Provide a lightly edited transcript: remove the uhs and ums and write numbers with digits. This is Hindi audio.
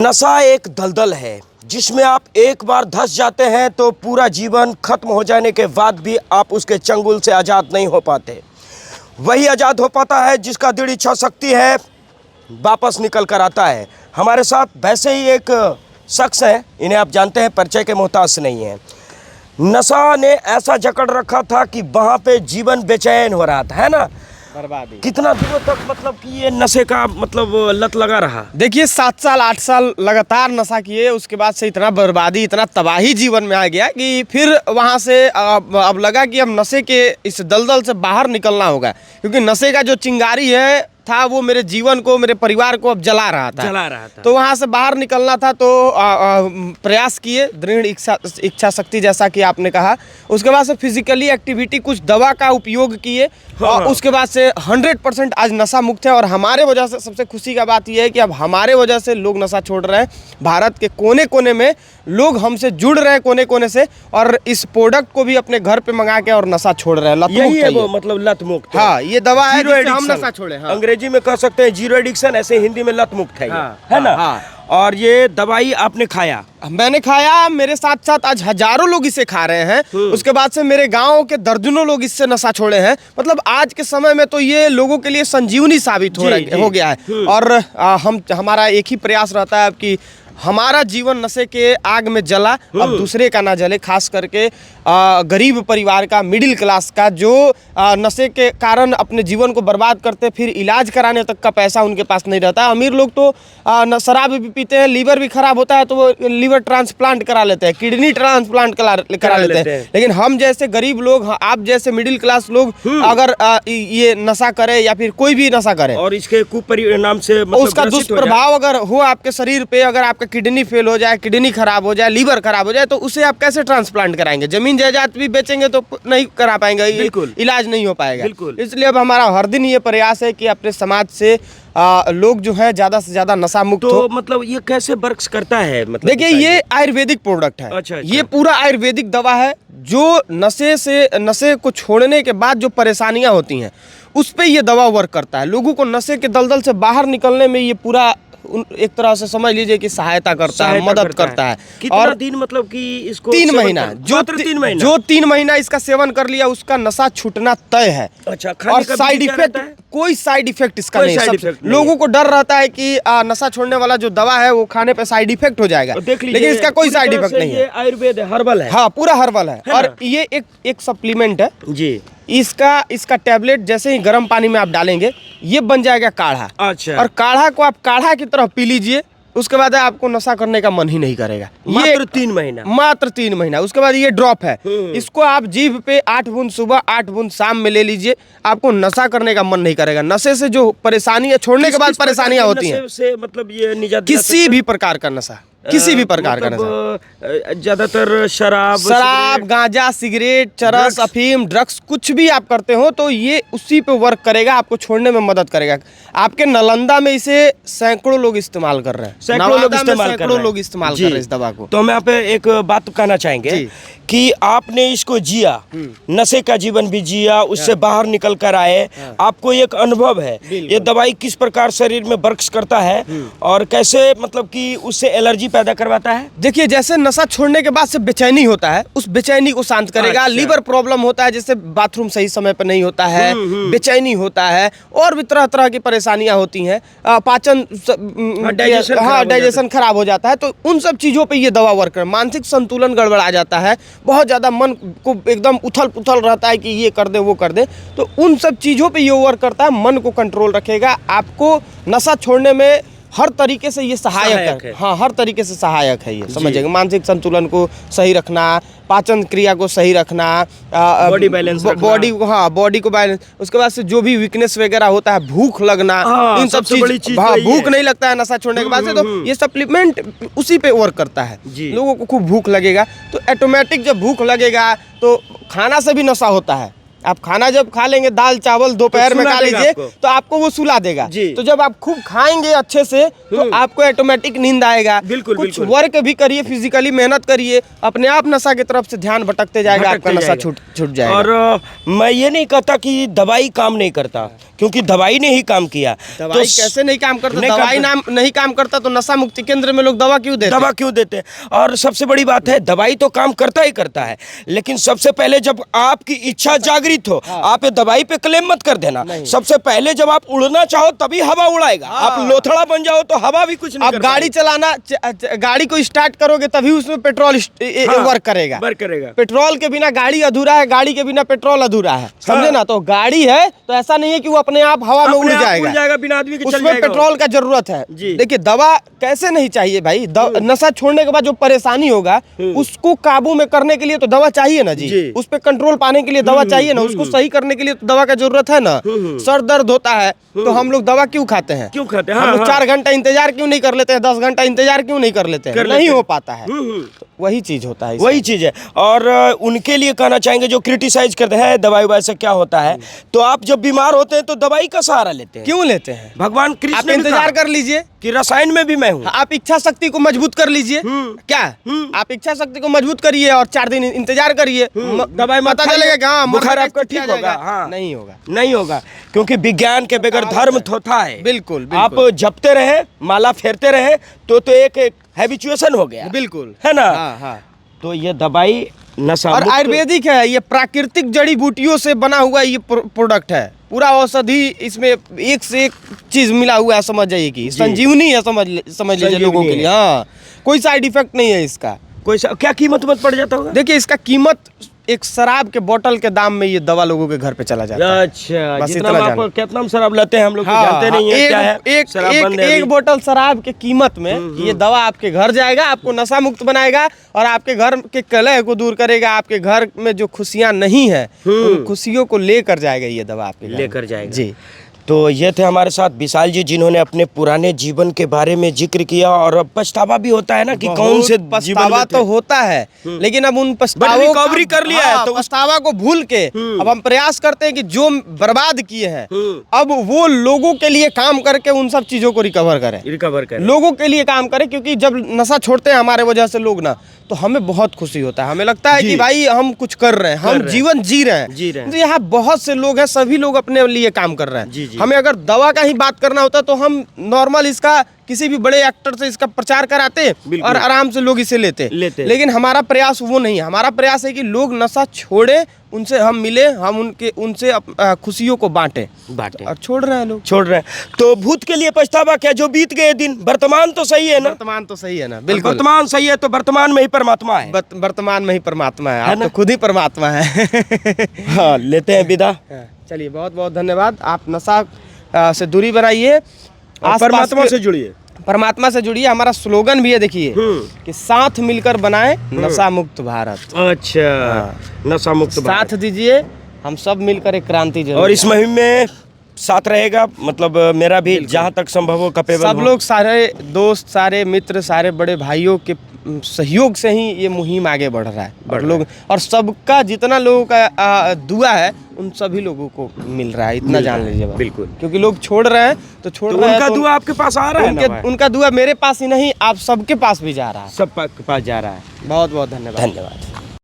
नशा एक दलदल है जिसमें आप एक बार धंस जाते हैं तो पूरा जीवन खत्म हो जाने के बाद भी आप उसके चंगुल से आज़ाद नहीं हो पाते। वही आज़ाद हो पाता है जिसका दृढ़ इच्छा शक्ति है, वापस निकल कर आता है। हमारे साथ वैसे ही एक शख्स हैं, इन्हें आप जानते हैं, परिचय के मोहताज नहीं हैं। नशा ने ऐसा जकड़ रखा था कि वहाँ पे जीवन बेचैन हो रहा था, है ना। बर्बादी। कितना दिनों तक मतलब कि ये नशे का मतलब लत लगा रहा? देखिए 7 साल 8 साल लगातार नशा किए, उसके बाद से इतना बर्बादी, इतना तबाही जीवन में आ गया कि फिर वहाँ से अब लगा कि अब नशे के इस दलदल से बाहर निकलना होगा, क्योंकि नशे का जो चिंगारी है था वो मेरे जीवन को, मेरे परिवार को अब जला रहा था। तो वहाँ से बाहर निकलना था, तो प्रयास किए, दृढ़ इच्छा शक्ति जैसा कि आपने कहा। उसके बाद से फिजिकली एक्टिविटी, कुछ दवा का उपयोग किए, और उसके बाद से 100% आज नशा मुक्त है। और हमारे वजह से सबसे खुशी का बात यह है कि अब हमारे वजह से लोग नशा छोड़ रहे हैं। भारत के कोने कोने में लोग हमसे जुड़ रहे हैं, कोने कोने से, और इस प्रोडक्ट को भी अपने घर पे मंगा के और नशा छोड़ रहे हैं। लत मुक्त है वो, मतलब लत मुक्त। हाँ, ये दवा है जिससे हम नशा छोड़े। हाँ। अंग्रेजी में कह सकते हैं जीरो एडिक्शन, ऐसे हिंदी में लत मुक्त है। हाँ, है ना। हाँ। और ये दवाई आपने खाया? मैंने खाया, मेरे साथ साथ आज हजारों लोग इसे खा रहे हैं। उसके बाद से मेरे गांव के दर्जनों लोग इससे नशा छोड़े हैं। मतलब आज के समय में तो ये लोगों के लिए संजीवनी साबित हो गया है। और हमारा एक ही प्रयास रहता है कि हमारा जीवन नशे के आग में जला, अब दूसरे का ना जले। खास करके गरीब परिवार का, मिडिल क्लास का, जो नशे के कारण अपने जीवन को बर्बाद करते, फिर इलाज कराने तक का पैसा उनके पास नहीं रहता। अमीर लोग तो शराब भी पीते हैं, लीवर भी खराब होता है तो वो लीवर ट्रांसप्लांट करा लेते हैं, किडनी ट्रांसप्लांट करा लेते हैं। लेकिन हम जैसे गरीब लोग, आप जैसे मिडिल क्लास लोग अगर ये नशा करें या फिर कोई भी नशा करें और इसके कुपरिणाम से मतलब उसका दुष्प्रभाव अगर हो आपके शरीर पे, अगर आपका किडनी फेल हो जाए, किडनी खराब हो जाए, लीवर खराब हो जाए, तो उसे आप कैसे ट्रांसप्लांट कराएंगे? जमीन जायदाद भी बेचेंगे तो नहीं करा पाएंगे, इलाज नहीं हो पाएगा। इसलिए अब हमारा हर दिन ये प्रयास है कि अपने समाज से लोग जो है ज्यादा से ज्यादा नशा मुक्त हो। मतलब ये कैसे वर्क करता है? मतलब देखिए ये आयुर्वेदिक प्रोडक्ट है। अच्छा। ये पूरा आयुर्वेदिक दवा है जो नशे को छोड़ने के बाद जो परेशानियां होती हैं उस पे ये दवा वर्क करता है। लोगों को नशे के दलदल से बाहर निकलने में ये पूरा एक तरह से समझ लीजिए कि सहायता करता है, मदद करता है। और दिन मतलब कि इसको 3 महीना, जो 3 महीना इसका सेवन कर लिया उसका नशा छूटना तय है। अच्छा। और साइड इफेक्ट, कोई साइड इफेक्ट इसका नहीं। लोगों को डर रहता है कि नशा छोड़ने वाला जो दवा है वो खाने पे साइड इफेक्ट हो जाएगा, लेकिन इसका कोई साइड इफेक्ट नहीं है। आयुर्वेद है, हर्बल है। हाँ, पूरा हर्बल है। और ये एक सप्लीमेंट है जी। इसका टैबलेट जैसे ही गर्म पानी में आप डालेंगे ये बन जाएगा काढ़ा। अच्छा। और काढ़ा को आप काढ़ा की तरह पी लीजिए, उसके बाद आपको नशा करने का मन ही नहीं करेगा। मात्र 3 महीना, मात्र 3 महीना। उसके बाद ये ड्रॉप है, इसको आप जीभ पे 8 बूंद सुबह 8 बूंद शाम में ले लीजिए, आपको नशा करने का मन नहीं करेगा। नशे से जो परेशानियां, छोड़ने के बाद परेशानियां होती हैं, मतलब ये निजात किसी भी प्रकार का नशा, किसी भी प्रकार का नशा, ज्यादातर शराब, गांजा, सिगरेट, चरस, अफीम, ड्रग्स, कुछ भी आप करते हो तो ये उसी पे वर्क करेगा, आपको छोड़ने में मदद करेगा। आपके नालंदा में इसे सैकड़ों लोग इस्तेमाल कर रहे हैं, सैकड़ों लोग इस्तेमाल कर रहे हैं इस दवा को। तो हम यहाँ पे एक बात कहना चाहेंगे कि आपने इसको जिया, नशे का जीवन भी जिया, उससे बाहर निकल कर आए, आपको एक अनुभव है ये दवाई किस प्रकार शरीर में वर्क करता है और कैसे मतलब कि उससे एलर्जी पैदा करवाता है। देखिए जैसे नशा छोड़ने के बाद से बेचैनी होता है, उस बेचैनी को शांत करेगा। अच्छा। लीवर प्रॉब्लम होता है, जैसे बाथरूम सही समय पर नहीं होता है, बेचैनी होता है, और भी तरह तरह की परेशानियां होती हैं, पाचन, डाइजेशन खराब हो जाता है, तो उन सब चीजों पे ये दवा वर्क कर। मानसिक संतुलन गड़बड़ा जाता है, बहुत ज्यादा मन को एकदम उथल पुथल रहता है कि ये कर दे वो कर दे, तो उन सब चीजों पे ये वर्क करता है। मन को कंट्रोल रखेगा, आपको नशा छोड़ने में हर तरीके से ये सहायक है। हाँ, हर तरीके से सहायक है ये, समझिएगा। मानसिक संतुलन को सही रखना, पाचन क्रिया को सही रखना, बॉडी बैलेंस, बॉडी को बैलेंस। उसके बाद से जो भी वीकनेस वगैरह होता है, भूख लगना, इन सब चीज, भूख नहीं लगता है नशा छोड़ने के बाद से, तो ये सप्लीमेंट उसी पे वर्क करता है। लोगों को खूब भूख लगेगा तो ऑटोमेटिक जब भूख लगेगा तो खाना से भी नशा होता है, आप खाना जब खा लेंगे दाल चावल दोपहर में सुला खा देगा लीजिए आपको। तो आपको वो सुला देगा। जी। तो जब आप खूब खाएंगे अच्छे से तो आपको ऑटोमेटिक नींद आएगा। बिल्कुल, कुछ बिल्कुल। वर्क भी करिए, फिजिकली मेहनत करिए, अपने आप नशा की तरफ से ध्यान भटकते जाएगा, आपका भटकते नशा जाएगा। छूट जाएगा। और मैं ये नहीं कहता कि दवाई काम नहीं करता, क्योंकि दवाई ने ही काम किया। दवाई तो कैसे नहीं काम करता? नहीं दवाई करता। नाम नहीं काम करता तो नशा मुक्ति केंद्र में लोग दवा क्यों देते? दवा क्यों देते हैं? और सबसे बड़ी बात है, दवाई तो काम करता ही करता है, लेकिन सबसे पहले जब आपकी इच्छा जागृत हो, आप ये दवाई पे क्लेम मत कर देना। सबसे पहले जब आप उड़ना चाहो तभी हवा उड़ाएगा। आप लोथड़ा बन जाओ तो हवा भी कुछ नहीं आप कर गाड़ी चलाना गाड़ी को स्टार्ट करोगे तभी उसमें पेट्रोल वर्क करेगा। वर्क करेगा। पेट्रोल के बिना गाड़ी अधूरा है, गाड़ी के बिना पेट्रोल अधूरा है, समझे ना? तो गाड़ी है तो ऐसा नहीं है कि वो अपने आप हवा में उड़ अपने आप जाएगा। उड़ जाएगा, बिना आदमी के चल उसमें जाएगा। पेट्रोल का जरूरत है। जी। देखिए दवा कैसे नहीं चाहिए भाई? नशा छोड़ने के बाद जो परेशानी होगा उसको काबू में करने के लिए तो दवा चाहिए ना जी। जी। उस पे कंट्रोल पाने के लिए दवा चाहिए ना, उसको सही करने के लिए तो दवा का जरूरत है ना। सर दर्द होता है तो हम लोग दवा क्यों खाते हैं? क्यों खाते हैं? हम हाँ, लोग 4 घंटा इंतजार क्यों नहीं कर लेते हैं? 10 घंटा इंतजार क्यों नहीं कर लेते हैं? कर नहीं लेते हो हैं। पाता है। तो वही चीज होता है इसमें। वही चीज है। और उनके लिए कहना चाहेंगे जो क्रिटिसाइज करते हैं दवाई ववाई से क्या होता है, तो आप जब बीमार होते हैं तो दवाई का सहारा लेते हैं। क्यों लेते हैं? भगवान कृष्ण आप ने भी इंतजार कहा कर लीजिए, कि रसायन में भी मैं हूँ। आप इच्छा शक्ति को मजबूत कर लीजिए। क्या आप इच्छा शक्ति को मजबूत करिए और 4 दिन इंतजार करिए, दवाई मत पता खाइए, चलेगा कि हाँ बुखार मरने आपका का ठीक स्थिति आ होगा। जाएगा। हाँ। नहीं होगा। नहीं होगा, क्योंकि विज्ञान के बगैर धर्म थोथा है। बिल्कुल, आप बिल्कुल। जपते रहे, माला फेरते रहे तो एक हैबिचुएशन हो गया, बिल्कुल है ना? हाँ, हाँ। तो ये दवाई नशा और मुक्त- आयुर्वेदिक है, ये प्राकृतिक जड़ी बूटियों से बना हुआ ये प्रोडक्ट है। पूरा औषधि इसमें एक से एक चीज मिला हुआ है, समझ जाइए कि संजीवनी है, समझ लीजिए लोगों के लिए। हाँ, कोई साइड इफेक्ट नहीं है इसका। क्या कीमत मत पड़ जाता होगा? देखिए इसका कीमत एक शराब के बोतल के दाम में ये दवा लोगों के घर पे चला जाता है। अच्छा, बस जितना इतना आप जानो। कितना शराब लेते हैं हम लोग तो हाँ, जानते नहीं है क्या है। शराब बंद है एक अभी। बोतल शराब के कीमत में ये दवा आपके घर जाएगा, आपको नशा मुक्त बनाएगा और आपके घर के कलह को दूर करेगा। आपके घर में जो खुशियां नहीं है उन खुशियों को लेकर जाएगा ये दवा आपके घर में। लेकर जाएगा। जी। तो ये थे हमारे साथ विशाल जी, जिन्होंने अपने पुराने जीवन के बारे में जिक्र किया। और अब पछतावा भी होता है ना कि कौन से जीवन पछतावा में तो थे। होता है, लेकिन अब उन पछतावों recovery कर लिया है, तो उस- पछतावा को भूल के अब हम प्रयास करते हैं कि जो बर्बाद किए हैं अब वो लोगों के लिए काम करके उन सब चीजों को रिकवर करें, रिकवर करें। लोगों के लिए काम करें। क्योंकि जब नशा छोड़ते हैं हमारे वजह से लोग ना, तो हमें बहुत खुशी होता है। हमें लगता है जी। कि भाई हम कुछ कर रहे हैं, हम रहे हैं। जीवन जी रहे हैं। जी रहे हैं। तो यहाँ बहुत से लोग हैं, सभी लोग अपने लिए काम कर रहे हैं। जी, जी। हमें अगर दवा का ही बात करना होता तो हम नॉर्मल इसका किसी भी बड़े एक्टर से इसका प्रचार कराते बिल्कुल। और आराम से लोग इसे लेते। लेकिन हमारा प्रयास वो नहीं है। हमारा प्रयास है कि लोग नशा छोड़े, उनसे हम मिले, हम उनसे खुशियों को बांटे और छोड़ रहे हैं लोग। छोड़ रहे हैं। तो भूत के लिए पछतावा क्या, जो बीत गए दिन। वर्तमान तो सही है ना? वर्तमान तो सही है ना? बिल्कुल, वर्तमान सही है, तो वर्तमान में ही परमात्मा है। वर्तमान में ही परमात्मा है। आप ना? तो खुद ही परमात्मा है। हाँ, लेते हैं विदा। चलिए, बहुत बहुत धन्यवाद। आप नशा से दूरी बनाइए, आसपास परमात्मा के- से जुड़िए। परमात्मा से जुड़िए। हमारा स्लोगन भी है, देखिए कि साथ मिलकर बनाए नशा मुक्त भारत। अच्छा, नशा मुक्त साथ दीजिए, हम सब मिलकर एक क्रांति जरूर। और इस मुहिम में साथ रहेगा, मतलब मेरा भी जहाँ तक संभव हो कपेबल सब लोग, सारे दोस्त, सारे मित्र, सारे बड़े भाइयों के सहयोग से ही ये मुहिम आगे बढ़ रहा है। और लोग, और सबका जितना लोगों का दुआ है उन सभी लोगों को मिल रहा है, इतना जान लीजिए बस। बिल्कुल। क्योंकि लोग छोड़ रहे हैं तो छोड़ रहे हैं, उनका तो दुआ आपके पास आ रहा है ना भाई? उनका दुआ मेरे पास ही नहीं, आप सबके पास भी जा रहा है। सब के पास जा रहा है। बहुत बहुत धन्यवाद। धन्यवाद।